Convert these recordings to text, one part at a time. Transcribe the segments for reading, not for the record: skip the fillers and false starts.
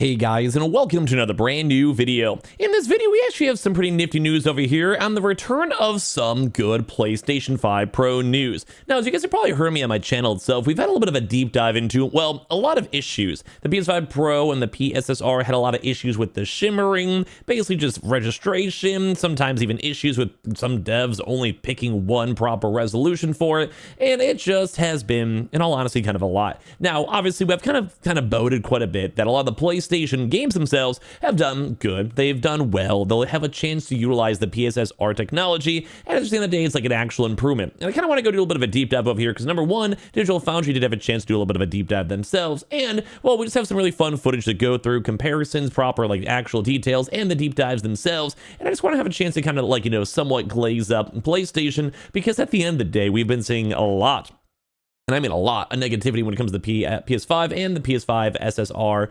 Hey guys, and welcome to another brand new video. In this video, we actually have some pretty nifty news over here on the return of some good PlayStation 5 Pro news. Now, as you guys have probably heard me on my channel itself, we've had a little bit of a deep dive into, well, a lot of issues. The PS5 Pro and the PSSR had a lot of issues with the shimmering, basically just registration, sometimes even issues with some devs only picking one proper resolution for it, and it just has been, in all honesty, kind of a lot. Now, obviously, we've kind of boated quite a bit that a lot of the PlayStation games themselves have done good. They've done well. They'll have a chance to utilize the PSSR technology, and at the end of the day, it's like an actual improvement. And I kind of want to go do a little bit of a deep dive over here because number one, Digital Foundry did have a chance to do a little bit of a deep dive themselves, and well, we just have some really fun footage to go through, comparisons, proper like actual details, and the deep dives themselves. And I just want to have a chance to kind of like, somewhat glaze up PlayStation, because at the end of the day, we've been seeing a lot, and I mean a lot, of negativity when it comes to the PS5 and the PS5 SSR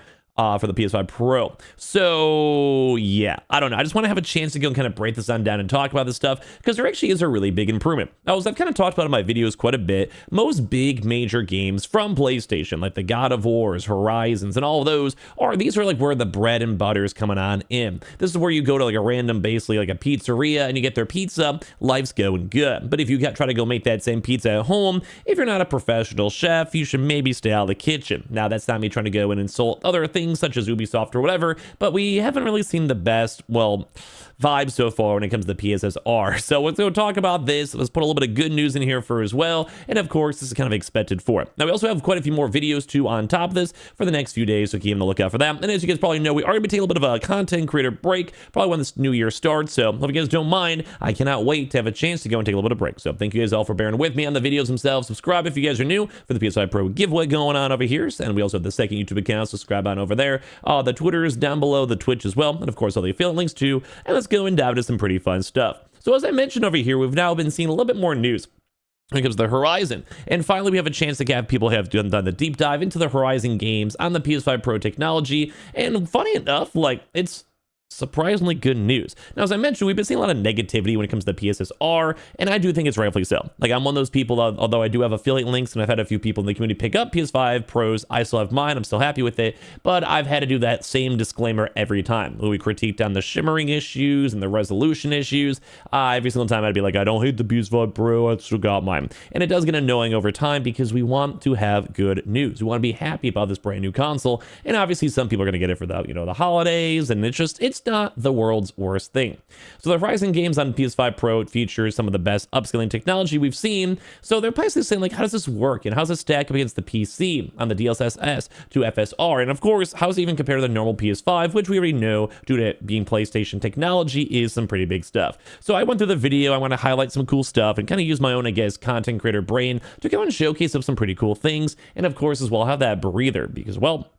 for the PS5 Pro. So yeah, I don't know. I just want to have a chance to go and kind of break this down and talk about this stuff because there actually is a really big improvement. Now, as I've kind of talked about in my videos quite a bit, most big major games from PlayStation, like the God of Wars, Horizons, and all of those, these are like where the bread and butter is coming on in. This is where you go to like a random, basically like a pizzeria, and you get their pizza, life's going good. But if you try to go make that same pizza at home, if you're not a professional chef, you should maybe stay out of the kitchen. Now, that's not me trying to go and insult other things such as Ubisoft or whatever, but we haven't really seen the best, vibes so far when it comes to the PSSR. So let's go talk about this. Let's put a little bit of good news in here for as well. And of course, this is kind of expected for it. Now, we also have quite a few more videos too on top of this for the next few days, so keep on the lookout for that. And as you guys probably know, we are going to be taking a little bit of a content creator break, probably when this new year starts. So if you guys don't mind, I cannot wait to have a chance to go and take a little bit of break. So thank you guys all for bearing with me on the videos themselves. Subscribe if you guys are new for the PS5 Pro giveaway going on over here. And we also have the second YouTube account, so subscribe on over there. The Twitter is down below, the Twitch as well, and of course all the affiliate links too. And let's go and dive into some pretty fun stuff. So as I mentioned over here, we've now been seeing a little bit more news when it comes to the Horizon. And finally, we have a chance to have people have done the deep dive into the Horizon games on the PS5 Pro technology. And funny enough, it's surprisingly good news. Now, as I mentioned, we've been seeing a lot of negativity when it comes to the PSSR, and I do think it's rightfully so. Like, I'm one of those people, although I do have affiliate links, and I've had a few people in the community pick up PS5 Pros, I still have mine, I'm still happy with it, but I've had to do that same disclaimer every time. When we critiqued on the shimmering issues and the resolution issues, every single time I'd be like, I don't hate the PS5 Pro, I still got mine. And it does get annoying over time because we want to have good news. We want to be happy about this brand new console, and obviously some people are going to get it for the holidays, and it's not the world's worst thing. So the Horizon games on PS5 Pro features some of the best upscaling technology we've seen. So they're basically saying, like, how does this work? And how does it stack up against the PC on the DLSS to FSR? And of course, how does it even compare to the normal PS5, which we already know, due to it being PlayStation technology, is some pretty big stuff. So I went through the video, I want to highlight some cool stuff and kind of use my own, I guess, content creator brain to go and showcase up some pretty cool things. And of course, as well, have that breather because, well,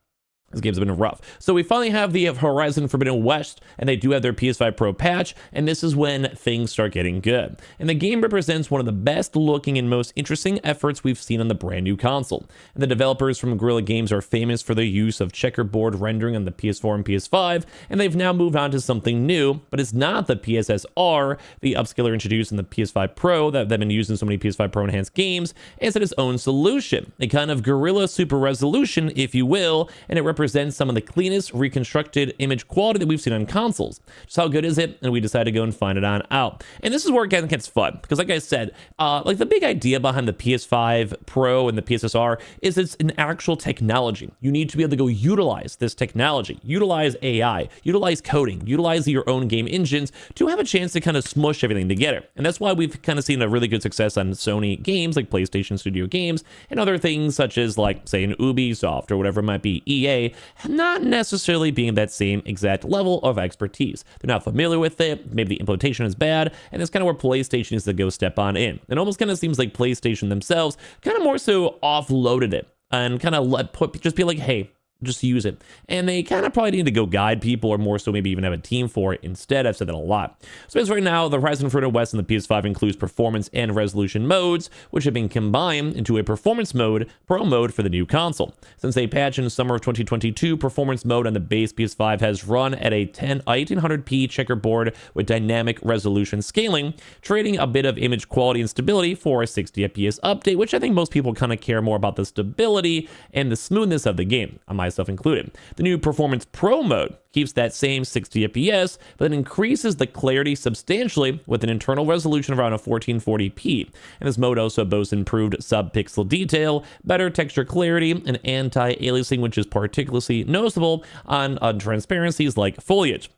this game's been rough. So we finally have the Horizon Forbidden West, and they do have their PS5 Pro patch, and this is when things start getting good. And the game represents one of the best looking and most interesting efforts we've seen on the brand new console. And the developers from Guerrilla Games are famous for their use of checkerboard rendering on the PS4 and PS5, and they've now moved on to something new, but it's not the PSSR, the upscaler introduced in the PS5 Pro that they've been using in so many PS5 Pro enhanced games. It's its own solution, a kind of Guerrilla super resolution, if you will, and it represents some of the cleanest reconstructed image quality that we've seen on consoles. Just how good is it? And we decided to go and find it on out. And this is where it gets fun because, like I said, like the big idea behind the PS5 Pro and the PSSR is it's an actual technology. You need to be able to go utilize this technology, utilize AI, utilize coding, utilize your own game engines to have a chance to kind of smush everything together. And that's why we've kind of seen a really good success on Sony games like PlayStation Studio games and other things such as, like, say, an Ubisoft or whatever it might be, EA, not necessarily being that same exact level of expertise. They're not familiar with it, maybe the implementation is bad, and it's kind of where PlayStation is to go step on in. It almost kind of seems like PlayStation themselves kind of more so offloaded it and kind of just be like, hey, just use it. And they kind of probably need to go guide people, or more so maybe even have a team for it instead. I've said that a lot. So as right now, the Horizon Forbidden West and the PS5 includes performance and resolution modes, which have been combined into a performance mode, Pro mode for the new console. Since a patch in summer of 2022, performance mode on the base PS5 has run at a 1800p checkerboard with dynamic resolution scaling, trading a bit of image quality and stability for a 60 FPS update, which I think most people kind of care more about the stability and the smoothness of the game. On my myself included. The new Performance Pro mode keeps that same 60 FPS, but it increases the clarity substantially with an internal resolution of around a 1440p. And this mode also boasts improved sub-pixel detail, better texture clarity, and anti-aliasing, which is particularly noticeable on transparencies like foliage.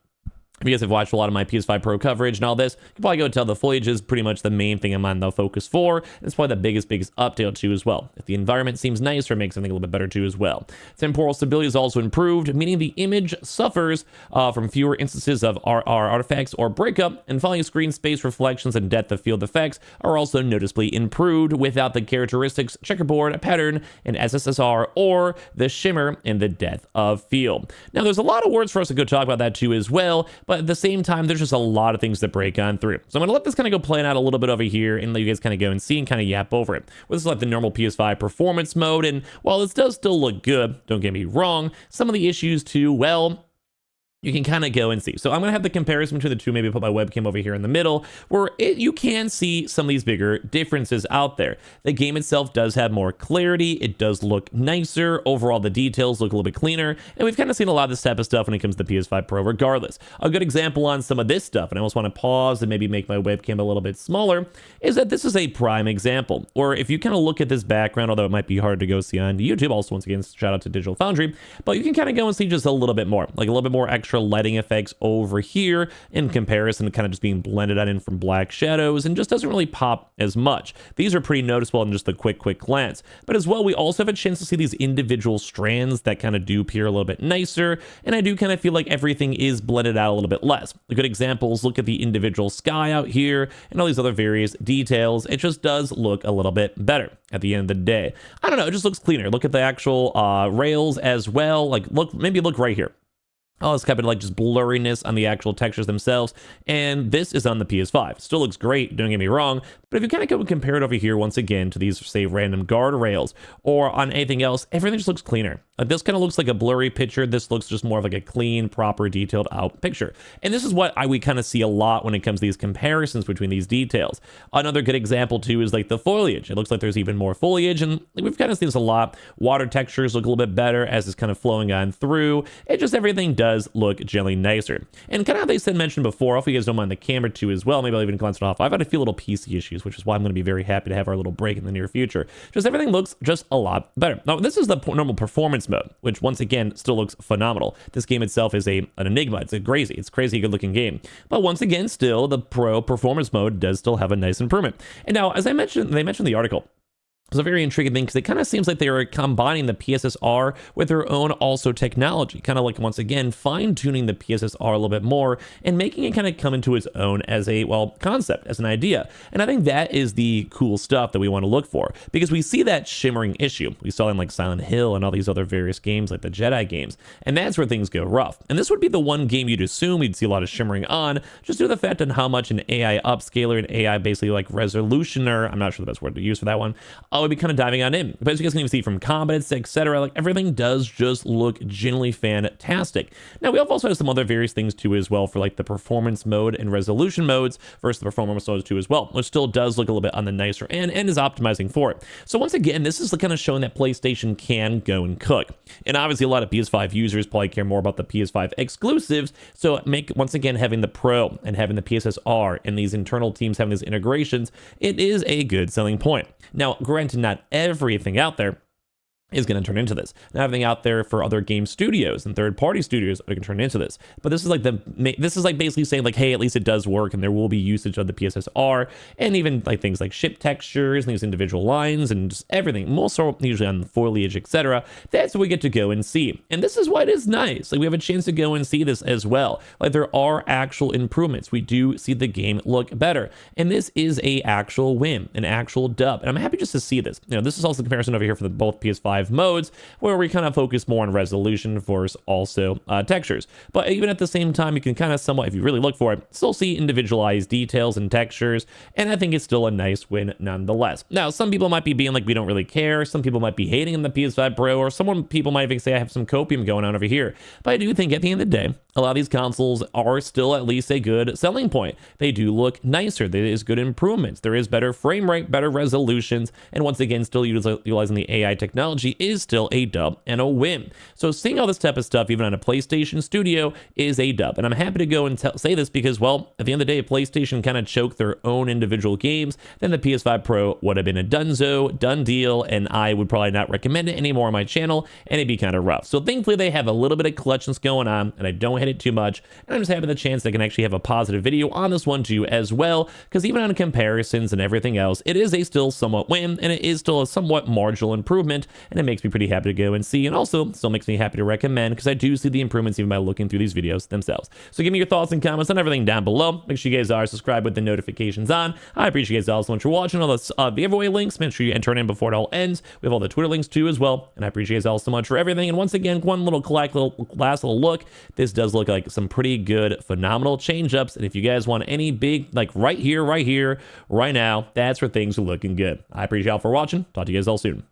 If you guys have watched a lot of my PS5 Pro coverage and all this, you can probably go tell the foliage is pretty much the main thing I'm on the focus for. And it's probably the biggest update too as well. If the environment seems nicer, it makes something a little bit better too as well. Temporal stability is also improved, meaning the image suffers from fewer instances of RR artifacts or breakup, and finally screen space reflections and depth of field effects are also noticeably improved without the characteristics checkerboard pattern in SSSR or the shimmer in the depth of field. Now there's a lot of words for us to go talk about that too as well, but at the same time, there's just a lot of things that break on through. So I'm going to let this kind of go play out a little bit over here and let you guys kind of go and see and kind of yap over it. Well, this is like the normal PS5 performance mode, and while this does still look good, don't get me wrong, some of the issues too, well, you can kind of go and see. So I'm going to have the comparison between the two, maybe put my webcam over here in the middle, where you can see some of these bigger differences out there. The game itself does have more clarity. It does look nicer. Overall, the details look a little bit cleaner. And we've kind of seen a lot of this type of stuff when it comes to the PS5 Pro regardless. A good example on some of this stuff, and I almost want to pause and maybe make my webcam a little bit smaller, is that this is a prime example. Or if you kind of look at this background, although it might be hard to go see on YouTube, also once again, shout out to Digital Foundry, but you can kind of go and see just a little bit more, like a little bit more extra lighting effects over here in comparison to kind of just being blended out in from black shadows, and just doesn't really pop as much. These are pretty noticeable in just a quick glance. But as well, we also have a chance to see these individual strands that kind of do appear a little bit nicer, and I do kind of feel like everything is blended out a little bit less. The good examples, look at the individual sky out here and all these other various details. It just does look a little bit better at the end of the day. I don't know, it just looks cleaner. Look at the actual rails as well. Like maybe look right here. Oh, it's kind of like just blurriness on the actual textures themselves. And this is on the PS5. Still looks great, don't get me wrong. But if you kind of go and compare it over here once again to these, say, random guardrails or on anything else, everything just looks cleaner. Like this kind of looks like a blurry picture. This looks just more of like a clean, proper, detailed out picture. And this is what we kind of see a lot when it comes to these comparisons between these details. Another good example too is like the foliage. It looks like there's even more foliage, and we've kind of seen this a lot. Water textures look a little bit better as it's kind of flowing on through. It just, everything does look generally nicer. And kind of how they said mentioned before, if you guys don't mind the camera too as well, maybe I'll even glance it off. I've had a few little PC issues, which is why I'm going to be very happy to have our little break in the near future. Just everything looks just a lot better. Now, this is the normal performance mode, which once again still looks phenomenal. This game itself is an enigma. It's crazy good looking game. But once again, still the Pro performance mode does still have a nice improvement. And now, as I mentioned, they mentioned in the article, it's a very intriguing thing because it kind of seems like they are combining the PSSR with their own also technology, kind of like once again fine-tuning the PSSR a little bit more and making it kind of come into its own as a, well, concept, as an idea. And I think that is the cool stuff that we want to look for, because we see that shimmering issue. We saw in like Silent Hill and all these other various games like the Jedi games, and that's where things go rough. And this would be the one game you'd assume we'd see a lot of shimmering on, just due to the fact on how much an AI upscaler and AI basically like resolutioner, I'm not sure the best word to use for that one, would be kind of diving on in. But as you guys can even see from combats, etc., like everything does just look genuinely fantastic. Now we also have some other various things too as well for like the performance mode and resolution modes versus the performance modes too as well, which still does look a little bit on the nicer end and is optimizing for it. So once again, this is kind of showing that PlayStation can go and cook. And obviously a lot of PS5 users probably care more about the PS5 exclusives, so once again having the Pro and having the PSSR and these internal teams having these integrations, it is a good selling point. Now granted, not everything out there is going to turn into this. Not everything out there for other game studios and third-party studios are going to turn into this. But this is like basically saying like, hey, at least it does work, and there will be usage of the PSSR, and even like things like ship textures and these individual lines and just everything. Most are usually on foliage, etc. That's what we get to go and see. And this is why it is nice. Like we have a chance to go and see this as well. Like there are actual improvements. We do see the game look better, and this is a actual win, an actual dub. And I'm happy just to see this. You know, this is also the comparison over here for both PS5 modes, where we kind of focus more on resolution versus also textures. But even at the same time, you can kind of somewhat, if you really look for it, still see individualized details and textures, and I think it's still a nice win nonetheless. Now, some people might be being like, we don't really care. Some people might be hating on the PS5 Pro, or people might even say I have some copium going on over here. But I do think at the end of the day, a lot of these consoles are still at least a good selling point. They do look nicer. There is good improvements. There is better frame rate, better resolutions, and once again, still utilizing the AI technology actually is still a dub and a win. So seeing all this type of stuff, even on a PlayStation Studio, is a dub. And I'm happy to go and say this because, well, at the end of the day, if PlayStation kind of choked their own individual games, then the PS5 Pro would have been a done deal, and I would probably not recommend it anymore on my channel, and it'd be kind of rough. So thankfully, they have a little bit of collections going on, and I don't hit it too much, and I'm just having the chance that I can actually have a positive video on this one too as well, because even on comparisons and everything else, it is a still somewhat win, and it is still a somewhat marginal improvement, and it makes me pretty happy to go and see, and also still makes me happy to recommend, because I do see the improvements even by looking through these videos themselves. So give me your thoughts and comments on everything down below. Make sure you guys are subscribed with the notifications on. I appreciate you guys all so much for watching. All the giveaway links, make sure you enter in before it all ends. We have all the Twitter links too as well, and I appreciate you guys all so much for everything. And once again, one last little look. This does look like some pretty good, phenomenal change-ups, and if you guys want any big, like right here, right now, that's where things are looking good. I appreciate y'all for watching. Talk to you guys all soon.